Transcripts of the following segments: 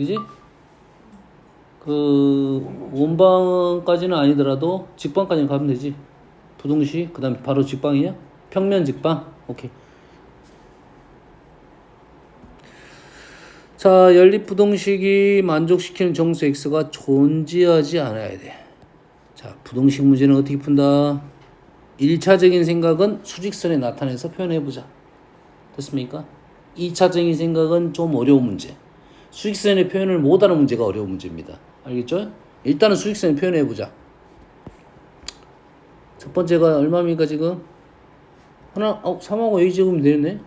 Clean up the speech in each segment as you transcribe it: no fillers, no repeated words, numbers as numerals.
그지? 그 원방까지는 아니더라도 직방까지는 가면 되지. 부등식 그 다음에 바로 직방이냐? 평면 직방. 오케이. 자, 연립부등식이 만족시키는 정수 x가 존재하지 않아야 돼. 자, 부등식 문제는 어떻게 푼다? 1차적인 생각은 수직선에 나타내서 표현해보자. 됐습니까? 2차적인 생각은 좀 어려운 문제. 수직선의 표현을 못하는 문제가 어려운 문제입니다. 알겠죠? 일단은 수직선에 표현해보자. 첫 번째가 얼마입니까 지금? 3하고 a제곱이 되네?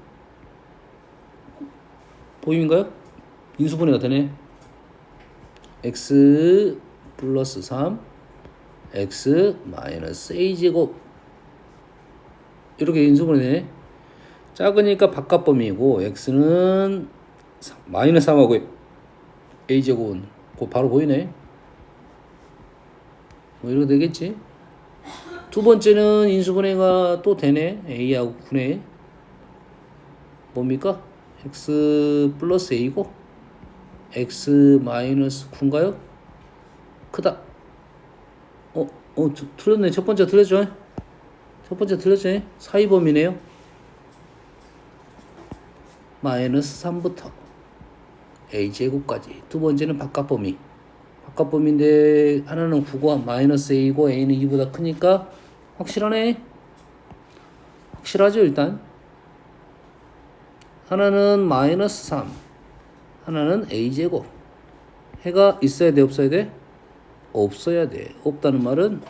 보임인가요? 인수분해가 되네. x 플러스 3 x 마이너스 a제곱 이렇게 인수분해 되네. 작으니까 바깥범위이고 x는 마이너스 3하고 a제곱은 바로 보이네. 뭐 이렇게 되겠지. 두 번째는 인수분해가 또 되네. a하고 9네. 뭡니까? x 플러스 a고 x 마이너스 9인가요? 크다. 틀렸네. 첫 번째 틀렸죠? 첫 번째 틀렸죠? 사이범위네요. 마이너스 3부터 a제곱까지. 두 번째는 바깥범위. 바깥범위인데 하나는 9고 마이너스 a고 a는 2보다 크니까 확실하네. 확실하죠 일단. 하나는 마이너스 3 하나는 a제곱. 해가 있어야 돼 없어야 돼? 없어야 돼. 없다는 말은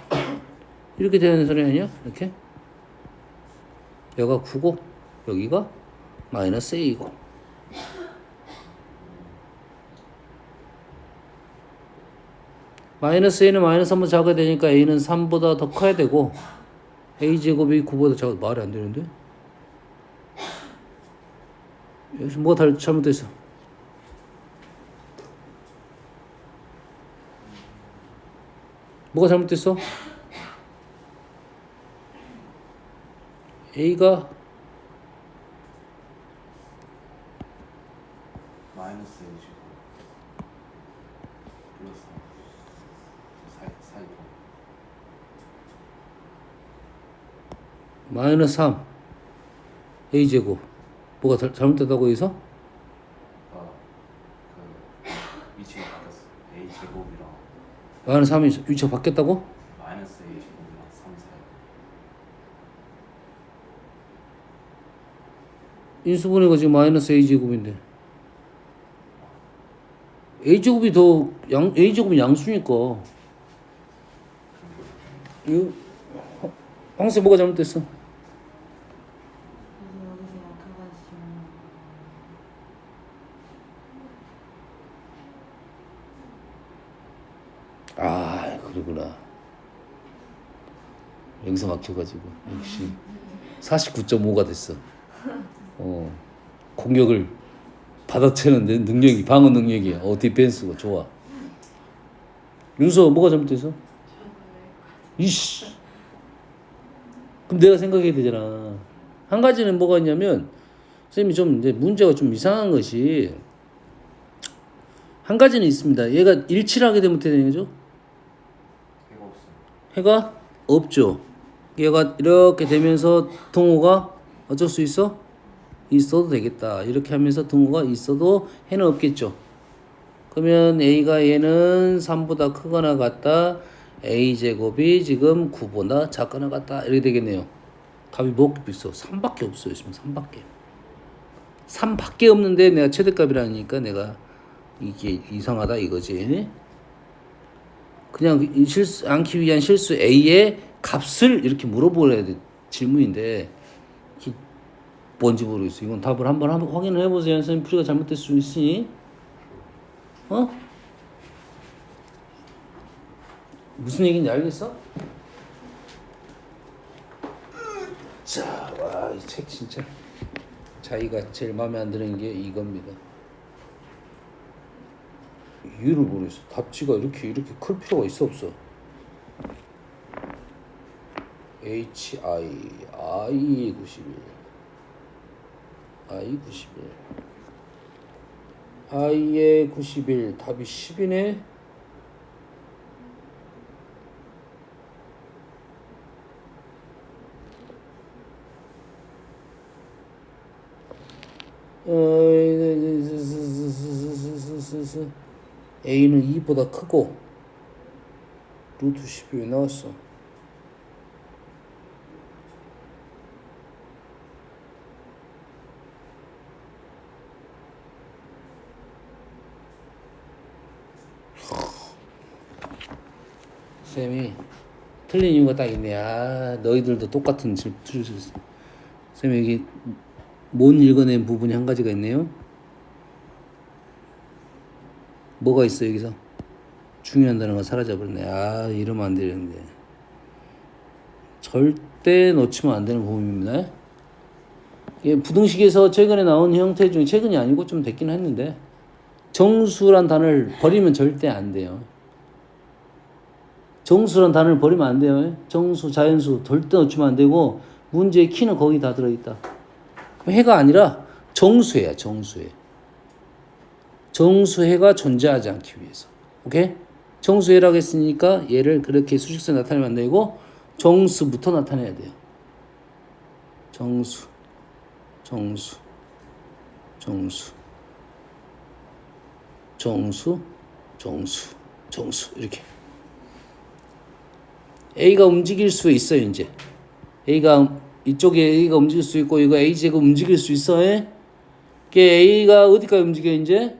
이렇게 되는 소리 아니야? 이렇게 여기가 9고 여기가 마이너스 a고. 마이너스 a는 마이너스 3보다 작아야 되니까 a는 3보다 더 커야 되고 a제곱이 9보다 작아도 말이 안 되는데? 여기서 뭐가 잘못됐어? 뭐가 잘못됐어? a가 마이너스 a제곱 플러스 사이버 마이너스 3 a제곱 뭐가 잘못됐다고 여기서? 그 위치가 바뀌었어. a제곱이랑 마이너스 3이 위치가 바뀌었다고? 마이너스 a제곱이랑 3 사이. 인수분해가 지금 마이너스 a제곱인데 a제곱이 더 a제곱은 양수니까 이거 황새 뭐가 잘못됐어? 아 그러구나. 여기서 막혀가지고 역시 49.5가 됐어. 공격을 받아채는 능력이 방어 능력이야. 디펜스가 좋아. 윤서 뭐가 잘못돼서? 이씨. 그럼 내가 생각해야 되잖아. 한 가지는 뭐가 있냐면 선생님이 좀 이제 문제가 좀 이상한 것이 한 가지는 있습니다. 얘가 일치를 하게 되면 어떻게 되는 거죠? 해가 없어. 해가 없죠. 얘가 이렇게 되면서 등호가 어쩔 수 있어? 있어도 되겠다. 이렇게 하면서 등호가 있어도 해는 없겠죠. 그러면 a가 얘는 3보다 크거나 같다. a제곱이 지금 9보다 작거나 같다. 이렇게 되겠네요. 답이 뭐밖에 있어? 3밖에 없어요. 지금 3밖에. 3밖에 없는데 내가 최대값이라니까 내가 이게 이상하다 이거지. 그냥 실수 않기 위한 실수 a의 값을 이렇게 물어보려야 돼. 질문인데 뭔지 모르겠어. 이건 답을 한번 확인을 해보세요. 선생님 풀이가 잘못될 수 있으니. 무슨 얘기인지 알겠어? 자, 와, 이 책 진짜 자기가 제일 마음에 안 드는 게 이겁니다. 이유를 모르겠어. 답지가 이렇게 클 필요가 있어 없어? I 91 I 91 i에 91 답이 10이네. a는 2보다 크고 루트 10이 왜 나왔어? 쌤이 틀린 이유가 딱 있네. 아, 너희들도 똑같은 질문. 쌤이 여기 못 읽어낸 부분이 한 가지가 있네요. 뭐가 있어 여기서? 중요한 단어가 사라져버렸네. 아, 이러면 안 되는데. 절대 놓치면 안 되는 부분입니다. 예, 부등식에서 최근에 나온 형태 중에 최근이 아니고 좀 됐긴 했는데 정수란 단어를 버리면 절대 안 돼요. 정수란 단어를 버리면 안 돼요. 정수, 자연수 절대 놓치면 안 되고 문제의 키는 거기 다 들어있다. 그럼 해가 아니라 정수해야 정수해. 정수해가 존재하지 않기 위해서. 오케이? 정수해라고 했으니까 얘를 그렇게 수식수에 나타내면 안 되고 정수부터 나타내야 돼요. 정수, 정수, 정수, 정수, 정수, 정수 이렇게. A가 움직일 수 있어요, 이제. 이쪽에 A가 움직일 수 있고, 이거 AJ가 움직일 수 있어, 예? A가 어디까지 움직여, 이제?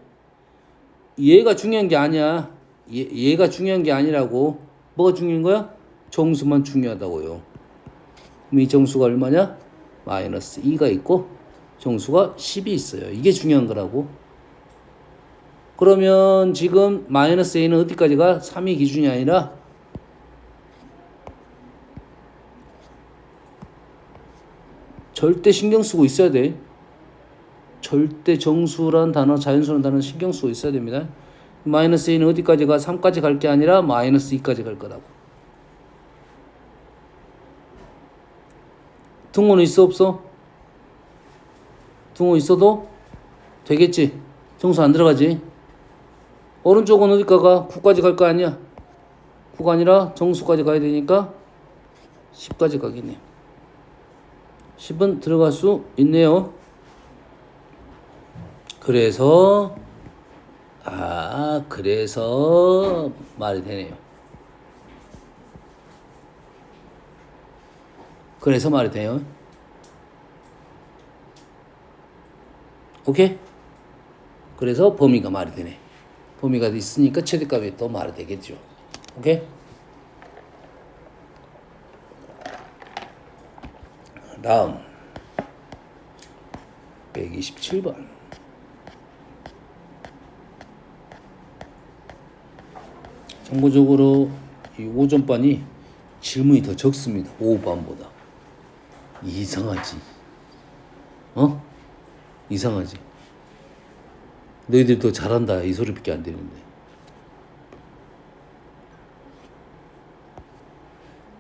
얘가 중요한 게 아니야. 얘가 중요한 게 아니라고. 뭐가 중요한 거야? 정수만 중요하다고요. 그럼 이 정수가 얼마냐? 마이너스 2가 있고, 정수가 10이 있어요. 이게 중요한 거라고. 그러면 지금 마이너스 A는 어디까지가? 3이 기준이 아니라 절대 신경 쓰고 있어야 돼. 절대 정수란 단어, 자연수란 단어 신경 쓰고 있어야 됩니다. 마이너스 A는 어디까지 가? 3까지 갈 게 아니라 마이너스 2까지 갈 거라고. 등호는 있어 없어? 등호 있어도 되겠지. 정수 안 들어가지. 오른쪽은 어디까가? 9까지 갈 거 아니야. 9가 아니라 정수까지 가야 되니까 10까지 가겠네요. 10은 들어갈 수 있네요. 그래서 말이 되네요. 그래서 말이 돼요. 오케이? 그래서 범위가 말이 되네. 범위가 있으니까 최대값이 또 말이 되겠죠. 오케이? 다음 127번. 참고적으로 이 5점반이 질문이 더 적습니다. 5반보다. 이상하지? 이상하지? 너희들 더 잘한다 이 소리밖에 안 되는데.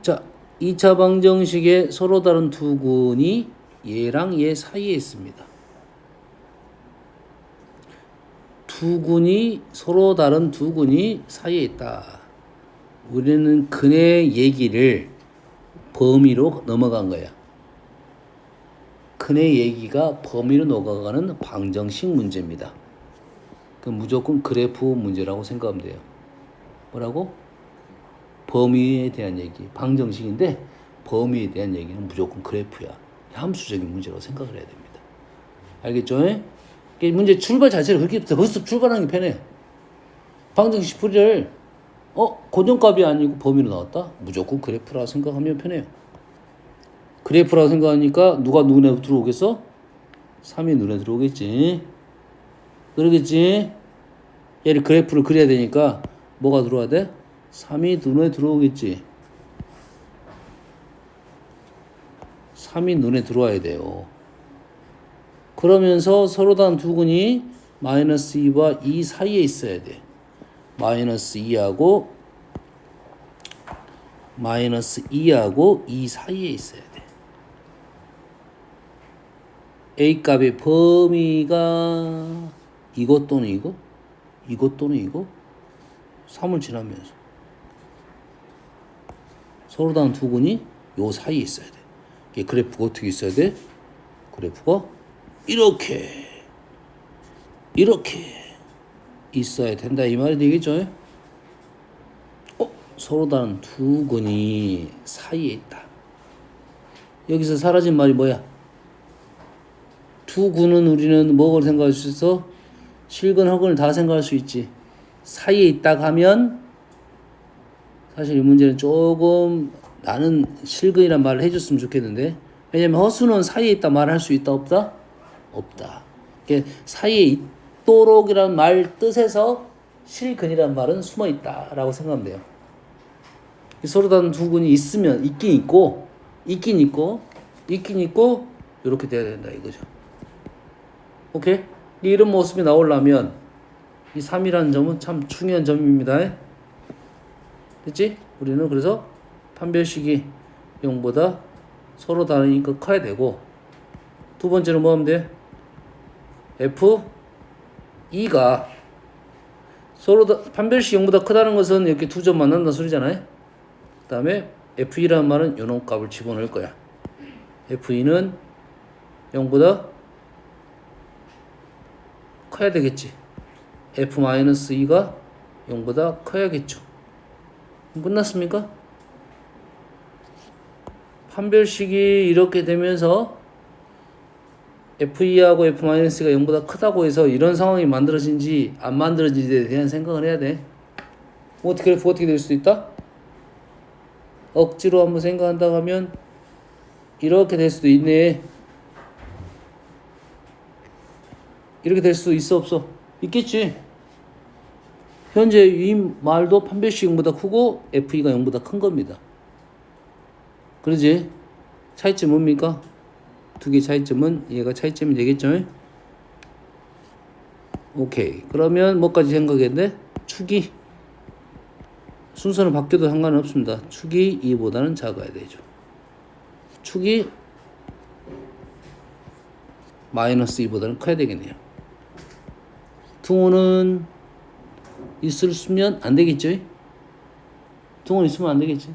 자, 2차 방정식에 서로 다른 두 군이 얘랑 얘 사이에 있습니다. 서로 다른 두 군이 사이에 있다. 우리는 근의 얘기를 범위로 넘어간 거야. 근의 얘기가 범위로 넘어가는 방정식 문제입니다. 그 무조건 그래프 문제라고 생각하면 돼요. 뭐라고? 범위에 대한 얘기, 방정식인데 범위에 대한 얘기는 무조건 그래프야. 함수적인 문제라고 생각을 해야 됩니다. 알겠죠? 문제 출발 자체를 그렇게 거기서 출발하는 게 편해요. 방정식 풀이를 고정값이 아니고 범위로 나왔다? 무조건 그래프라고 생각하면 편해요. 그래프라고 생각하니까 누가 눈에 들어오겠어? 3이 눈에 들어오겠지. 그러겠지? 얘를 그래프를 그려야 되니까 뭐가 들어와야 돼? 3이 눈에 들어오겠지. 3이 눈에 들어와야 돼요. 그러면서 서로 다른 두 군이 마이너스 2와 2 사이에 있어야 돼. 마이너스 2하고 2 사이에 있어야 돼. A 값의 범위가 이것 또는 이거, 이것 또는 이거 3을 지나면서 서로 다른 두 근이 요 사이에 있어야 돼. 이게 그래프가 어떻게 있어야 돼? 그래프가 이렇게 있어야 된다 이 말이 되겠죠? 서로 다른 두 근이 사이에 있다. 여기서 사라진 말이 뭐야? 두 근은 우리는 뭐를 생각할 수 있어? 실근, 허근을 다 생각할 수 있지. 사이에 있다가 하면 사실 이 문제는 조금 나는 실근이란 말을 해줬으면 좋겠는데 왜냐면 허수는 사이에 있다 말할 수 있다 없다? 없다. 그러니까 사이에 있도록이란 말 뜻에서 실근이란 말은 숨어 있다라고 생각하면 돼요. 서로 다른 두 근이 있으면 있긴 있고 이렇게 돼야 된다 이거죠. 오케이? 이런 모습이 나오려면 이 3이라는 점은 참 중요한 점입니다. 됐지? 우리는 그래서 판별식이 0보다 서로 다르니까 커야 되고 두 번째는 뭐 하면 돼? F2가 판별식 0보다 크다는 것은 이렇게 두 점 만난다는 소리잖아요. 그 다음에 F2라는 말은 요놈 값을 집어넣을 거야. F2는 0보다 커야 되겠지. F-2가 0보다 커야겠죠. 끝났습니까? 판별식이 이렇게 되면서 F2하고 F-가 0보다 크다고 해서 이런 상황이 만들어진지 안 만들어진지에 대한 생각을 해야 돼. 어떻게 될 수도 있다? 억지로 한번 생각한다고 하면 이렇게 될 수도 있네. 이렇게 될 수도 있어 없어? 있겠지. 현재 이 말도 판별식 0보다 크고 F2가 0보다 큰 겁니다. 그러지? 차이점 뭡니까? 두 개 차이점은 얘가 차이점이 되겠죠? 오케이. 그러면 뭐까지 생각했는데? 축이 순서는 바뀌어도 상관은 없습니다. 축이 2보다는 작아야 되죠. 축이 마이너스 2보다는 커야 되겠네요. 등호는 있으면 안 되겠죠? 등호는 있으면 안 되겠지?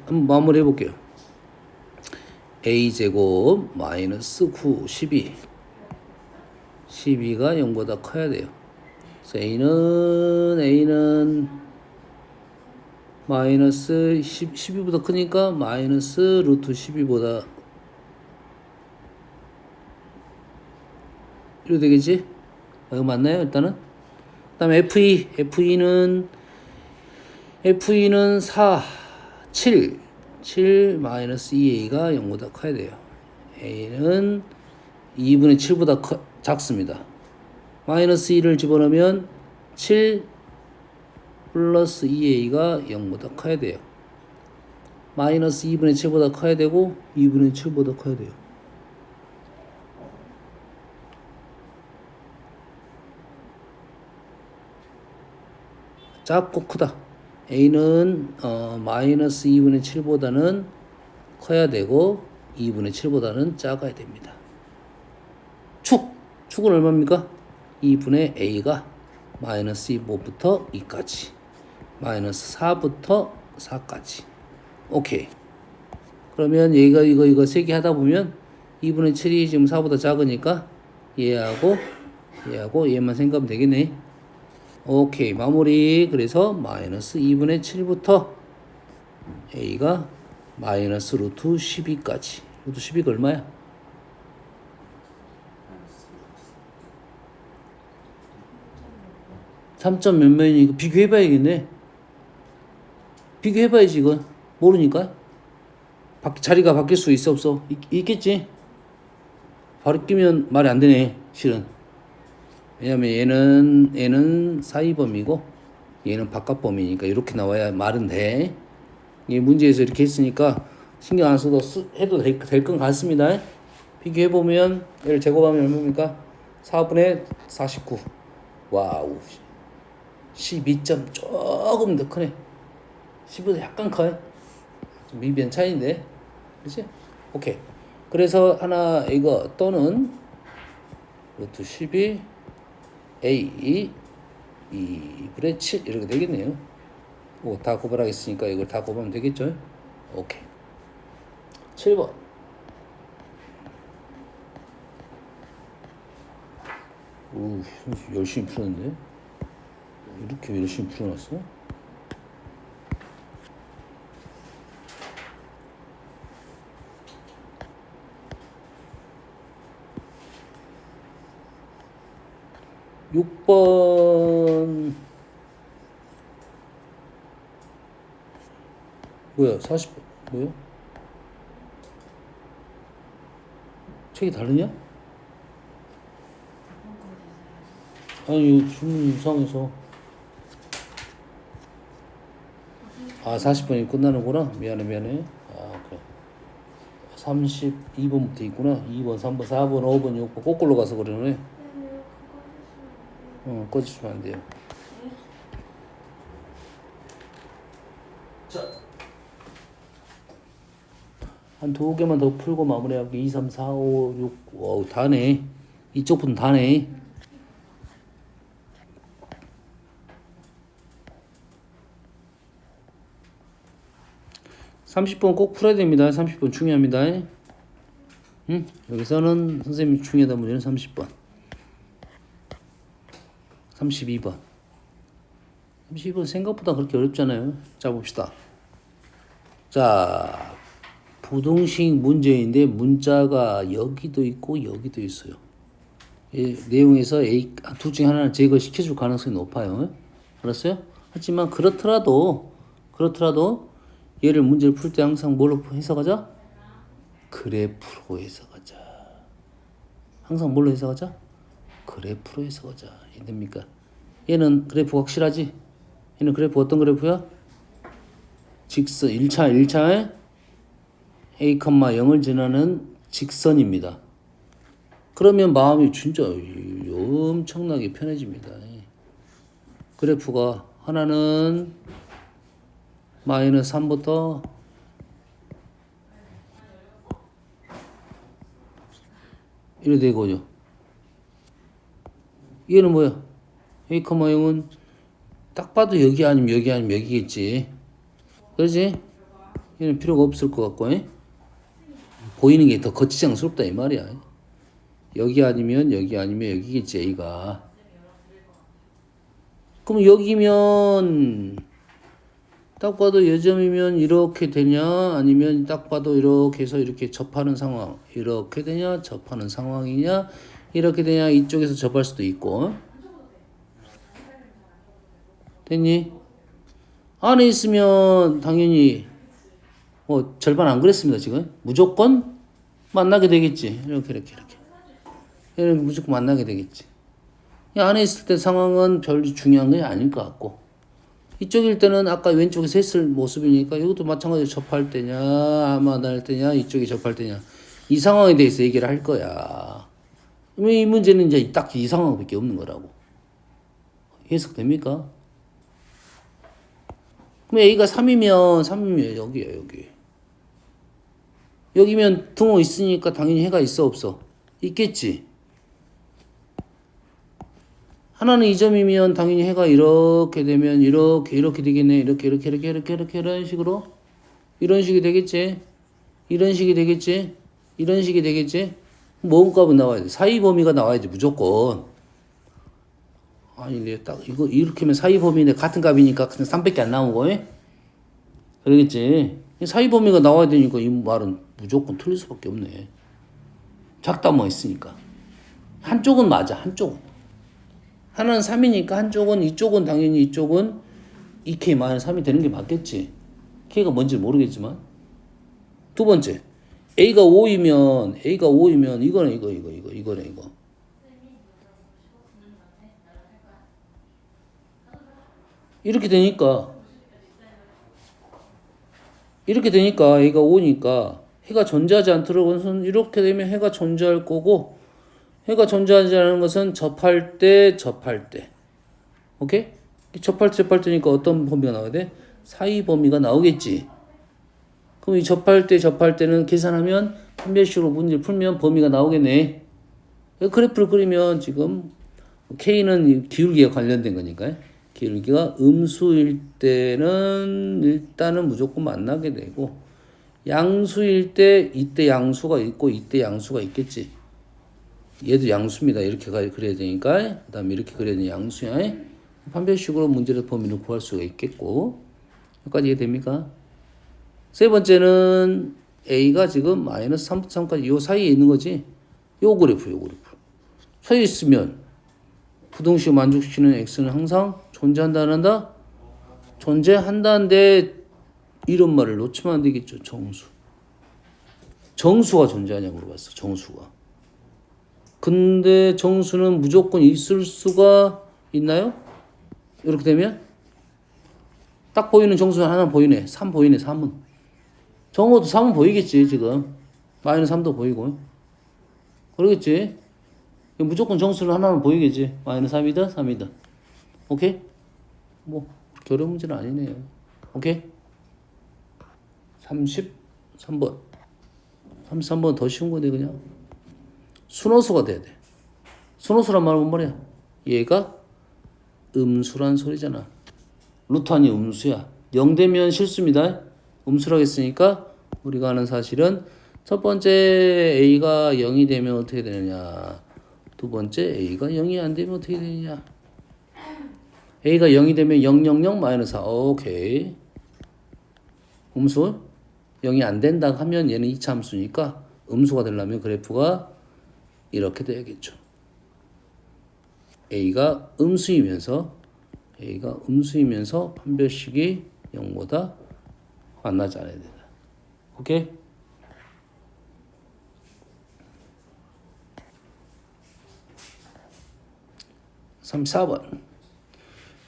한번 마무리 해볼게요. a제곱 마이너스 9, 12 12가 0보다 커야 돼요. 그래서 a는 마이너스 12보다 크니까 마이너스 루트 12보다 이렇게 되겠지? 이거 맞나요? 일단은 그 다음에 F2는 4 7 마이너스 2a가 0보다 커야 돼요. a는 2분의 7보다 작습니다. 마이너스 2를 집어넣으면 7 플러스 2a가 0보다 커야 돼요. 마이너스 2분의 7보다 커야 되고 2분의 7보다 커야 돼요. 작고 크다. a는 마이너스 2분의 7보다는 커야 되고 2분의 7보다는 작아야 됩니다. 축은 얼마입니까? 2분의 a가 마이너스 5부터 2까지 마이너스 4부터 4까지 오케이. 그러면 얘가 이거 세 개 하다 보면 2분의 7이 지금 4보다 작으니까 얘하고 얘만 생각하면 되겠네. 오케이. 마무리. 그래서 마이너스 2분의 7부터 a가 마이너스 루트 12까지. 루트 12가 얼마야? 3점 몇 면이니? 이거 비교해봐야겠네. 비교해봐야지 이건. 모르니까. 자리가 바뀔 수 있어 없어? 있겠지? 바뀌면 말이 안 되네 실은. 왜냐면 얘는 사이범위고 얘는 바깥범위니까 이렇게 나와야 말은 돼. 이 문제에서 이렇게 했으니까 신경 안 써도 해도 될 것 같습니다. 비교해보면 얘를 제곱하면 얼마입니까? 4분의 49 와우 12점 조금 더 크네. 10보다 약간 커요. 좀 미비한 차이인데 그치? 오케이. 그 그래서 하나 이거 또는 루트 12 A 2분의 7 이렇게 되겠네요. 다 고발하겠으니까 이걸 다 곱하면 되겠죠? 오케이. 7번. 오, 열심히 풀었는데? 이렇게 열심히 풀어놨어? 육 번 뭐야? 40번 뭐야? 책이 다르냐? 아니 이거 주문 이상해서 40번이 끝나는구나. 미안해. 그래. 32번부터 있구나. 2번, 3번, 4번, 5번, 6번 거꾸로 가서 그러네. 꺼주시면 안 돼요. 자, 한 두 개만 더 풀고 마무리하고 2, 3, 4, 5, 6. 어우, 다네. 이쪽 분 다네. (30번) 꼭 풀어야 됩니다. 30번 중요합니다. 여기서는 선생님이 중요하다 문제는 30번. 32번. 32번 생각보다 그렇게 어렵잖아요. 자, 봅시다. 자, 부등식 문제인데 문자가 여기도 있고 여기도 있어요. 이 내용에서 둘 중에 하나를 제거시켜줄 가능성이 높아요. 알았어요? 하지만 그렇더라도 얘를 문제를 풀 때 항상 뭘로 해석하자? 그래프로 해석하자. 항상 뭘로 해석하자? 그래프로 해석하자. 이해됩니까? 얘는 그래프 확실하지? 얘는 그래프 어떤 그래프야? 직선 1차에 a, 0을 지나는 직선입니다. 그러면 마음이 진짜 엄청나게 편해집니다. 그래프가 하나는 마이너스 3부터 이래 되고요. 얘는 뭐야? a, 0은 딱 봐도 여기 아니면 여기겠지. 그렇지? 얘는 필요가 없을 것 같고, 보이는 게 더 거치장스럽다 이 말이야. 여기 아니면 여기겠지 a가. 그럼 여기면 딱 봐도 여점이면 이렇게 되냐, 아니면 딱 봐도 이렇게 해서 이렇게 접하는 상황, 이렇게 되냐, 접하는 상황이냐, 이렇게 되냐, 이쪽에서 접할 수도 있고. 됐니? 안에 있으면 당연히 절반 안 그랬습니다. 지금 무조건 만나게 되겠지. 이렇게 얘는 무조건 만나게 되겠지. 이 안에 있을 때 상황은 별 중요한 게 아닐 것 같고, 이쪽일 때는 아까 왼쪽에서 했을 모습이니까 이것도 마찬가지로 접할 때냐, 만날 때냐, 이쪽에 접할 때냐, 이 상황에 대해서 얘기를 할 거야. 그러면 이 문제는 이제 딱 이 상황밖에 없는 거라고. 해석됩니까? 그럼 A가 3이면 여기야, 여기. 여기면 등호 있으니까 당연히 해가 있어, 없어? 있겠지. 하나는 2점이면 당연히 해가 이렇게 되면 이렇게 되겠네. 이렇게 이런 식으로. 이런 식이 되겠지. 이런 식이 되겠지. 모음 값은 나와야 돼. 사이 범위가 나와야지, 무조건. 아니, 내 딱 이거 이렇게 하면 사이 범위는 같은 값이니까 그냥 3밖에 안 나온 거예? 그러겠지. 사이 범위가 나와야 되니까 이 말은 무조건 틀릴 수밖에 없네. 작다만 있으니까. 한쪽은 맞아, 한쪽은. 하나는 3이니까 한쪽은, 이쪽은 당연히 이쪽은 2k-3이 되는 게 맞겠지. k가 뭔지 모르겠지만. 두 번째, a가 5이면 이거네, 이거. 이렇게 되니까 a가 5니까 해가 존재하지 않도록 것은 이렇게 되면 해가 존재할 거고, 해가 존재하지 않은 것은 접할 때. 오케이? 접할 때니까 어떤 범위가 나와야 돼? 사이 범위가 나오겠지. 그럼 이 접할 때는 계산하면 판별식으로 문제를 풀면 범위가 나오겠네. 그래프를 그리면 지금 K는 기울기와 관련된 거니까 기울기가 음수일 때는 일단은 무조건 만나게 되고 양수일 때 이때 양수가 있고 이때 양수가 있겠지. 얘도 양수입니다. 이렇게 그려야 되니까 그 다음에 이렇게 그려야 되는 양수야. 판별식으로 문제의 범위를 구할 수가 있겠고 여기까지 이해됩니까? 세 번째는 A가 지금 마이너스 3부터 3까지 요 사이에 있는 거지. 요 그래프. 서 있으면 부등식을 만족시키는 X는 항상 존재한다 안 한다? 존재한다는데 이런 말을 놓치면 안 되겠죠. 정수가 존재하냐고 물어봤어. 정수가. 근데 정수는 무조건 있을 수가 있나요? 이렇게 되면 딱 보이는 정수는 하나 보이네. 3 보이네. 3은. 적어도 3은 보이겠지 지금. 마이너스 3도 보이고. 그러겠지. 무조건 정수는 하나는 보이겠지. 마이너스 3이다 3이다. 오케이? 뭐 어려운 문제는 아니네요. 오케이? 33번. 33번 더 쉬운 건데 그냥. 순호수가 돼야 돼. 순호수란 말은 뭔 말이야? 얘가 음수란 소리잖아. 루트 아니 음수야. 0 되면 실수입니다. 음수라고 했으니까 우리가 아는 사실은 첫 번째 A가 0이 되면 어떻게 되느냐. 두 번째 A가 0이 안 되면 어떻게 되느냐. A가 0이 되면 0, 0, 0 마이너스 4. 오케이. 음수 0이 안 된다 하면 얘는 2차 함수니까 음수가 되려면 그래프가 이렇게 돼야겠죠. A가 음수이면서 판별식이 0보다 만나지 않아야 된다. 오케이? (34번)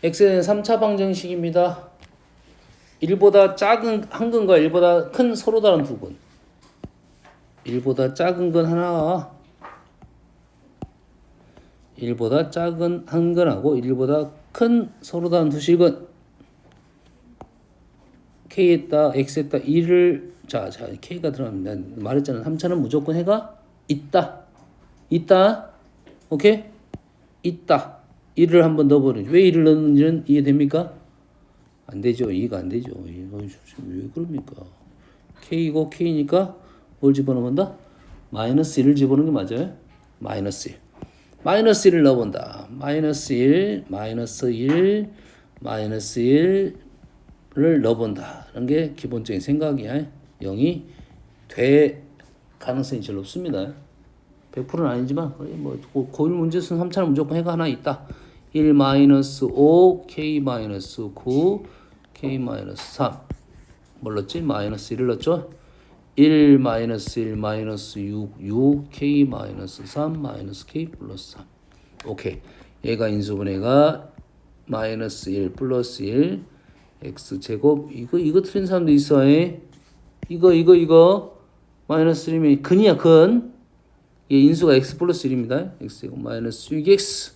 x는 3차 방정식입니다. 1보다 작은 한 근과 1보다 큰 서로 다른 두 근. 1보다 작은 근 하나와 1보다 작은 한 근하고 1보다 큰 서로 다른 두 실근. K에다 X에다 2를 자 K가 들어갑니다. 말했잖아. 3차는 무조건 해가 있다. 오케이? 있다. 1을 한번 넣어버리죠. 왜 1을 넣는지는 이해됩니까? 안 되죠. 이해가 안 되죠. 왜 그럽니까? K고 K니까 뭘 집어넣는다? 마이너스 1을 집어넣는 게 맞아요. 마이너스 1. 마이너스 1을 넣어본다. 마이너스 1, 마이너스 1, 마이너스 1을 넣어본다. 이런 게 기본적인 생각이야. 0이 될 가능성이 제일 높습니다. 100%는 아니지만 뭐 고일 문제수는 3차는 무조건 해가 하나 있다. 1 마이너스 5, K 마이너스 9, K 마이너스 3. 뭘 넣었지? 마이너스 1을 넣었죠? 1 마이너스 1 마이너스 6 K 마이너스 3 마이너스 K 플러스 3. 오케이. 얘가 인수분해가 마이너스 1 플러스 1 X 제곱 이거 틀린 사람도 있어. 이거 마이너스 1이면 근이야 근. 얘 인수가 X 플러스 1입니다. X 제곱 마이너스 6X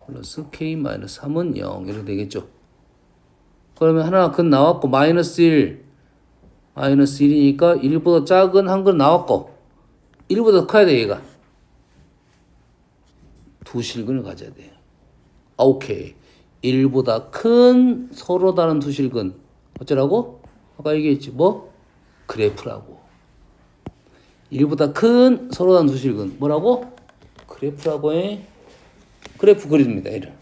플러스 K 마이너스 3은 0 이렇게 되겠죠. 그러면 하나 근 나왔고 마이너스 1이니까 1보다 작은 한 근 나왔고 1보다 커야 돼 얘가. 두 실근을 가져야 돼. 오케이. 1보다 큰 서로 다른 두 실근 어쩌라고? 아까 얘기했지 뭐? 그래프라고. 1보다 큰 서로 다른 두 실근 뭐라고? 그래프라고 해. 그래프 그립니다. 얘를.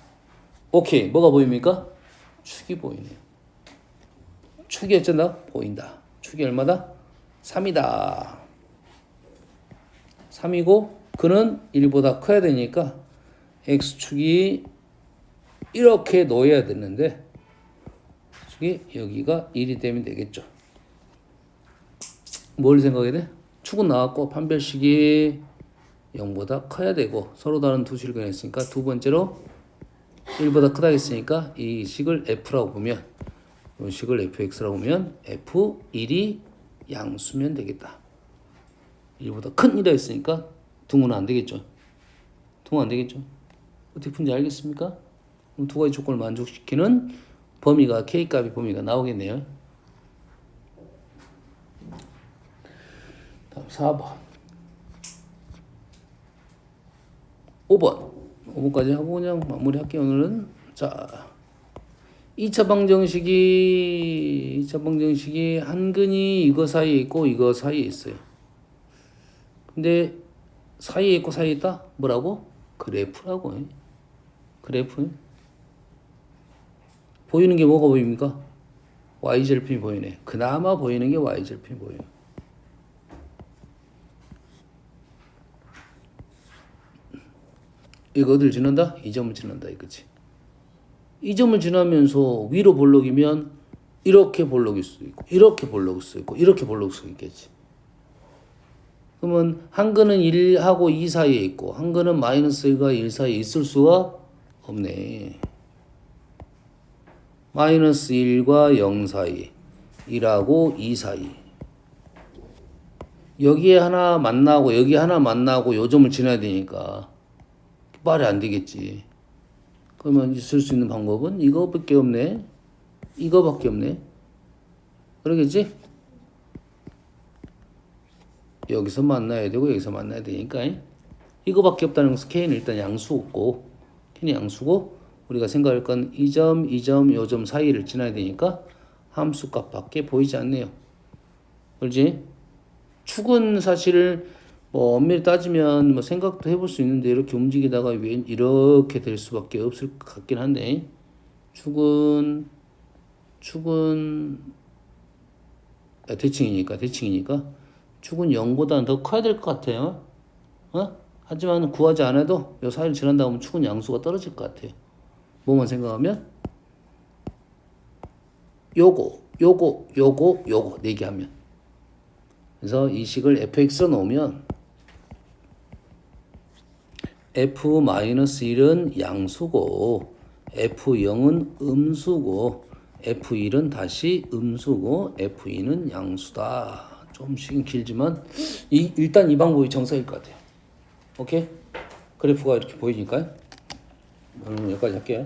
오케이. 뭐가 보입니까? 축이 보이네요. 축이 어쩐다? 보인다. 축이 얼마다? 3이다. 3이고 그는 1보다 커야 되니까 X축이 이렇게 놓여야 되는데 축이 여기가 1이 되면 되겠죠. 뭘 생각해야 돼? 축은 나왔고 판별식이 0보다 커야 되고 서로 다른 두 실근이 있으니까 두 번째로 1보다 크다 했으니까 이 식을 F라고 보면 이 식을 fx라고 보면 f1이 양수면 되겠다. 1보다 큰 1이라 했으니까 등호는 안 되겠죠. 등호 안 되겠죠. 어떻게 푼지 알겠습니까? 그럼 두 가지 조건을 만족시키는 범위가 K값의 범위가 나오겠네요. 다음 4번. 5번까지 하고 그냥 마무리할게요. 오늘은. 자, 2차 방정식이 한 근이 이거 사이에 있고 이거 사이에 있어요. 근데 사이에 있고 사이에 있다? 뭐라고? 그래프라고. 그래프. 보이는 게 뭐가 보입니까? y절편이 보이네. 그나마 보이는 게 y절편이 보여요. 이거 어딜 지난다? 이 점을 지난다 이거지. 이 점을 지나면서 위로 볼록이면 이렇게 볼록일 수도 있고 이렇게 볼록일 수도 있고 이렇게 볼록일 수도 있겠지. 그러면 한 근은 1하고 2 사이에 있고 한 근은 마이너스 1과 1 사이에 있을 수가 없네. 마이너스 1과 0 사이, 1하고 2 사이. 여기에 하나 만나고 여기 하나 만나고 요 점을 지나야 되니까 말이 안 되겠지. 그러면 있을 수 있는 방법은 이거밖에 없네. 이거밖에 없네. 그러겠지? 여기서 만나야 되고 여기서 만나야 되니까 이거밖에 없다는 것은 K는 일단 양수고 K는 양수고 우리가 생각할 건 이 점, 이 점, 요 점 사이를 지나야 되니까 함수 값밖에 보이지 않네요. 그렇지? 축은 사실 뭐 엄밀히 따지면 뭐 생각도 해볼 수 있는데 이렇게 움직이다가 왜 이렇게 될 수밖에 없을 것 같긴 한데 축은 대칭이니까 축은 0보다는 더 커야 될 것 같아요. 하지만 구하지 않아도 요 사이를 지난다 하면 축은 양수가 떨어질 것 같아요. 뭐만 생각하면 요거 네 개 하면 그래서 이 식을 fx로 놓으면 f-1은 양수고 f0은 음수고 f1은 다시 음수고 f2는 양수다. 좀씩은 길지만 일단 이 방법이 정석일 것 같아요. 오케이? 그래프가 이렇게 보이니까요. 여기까지 할게요.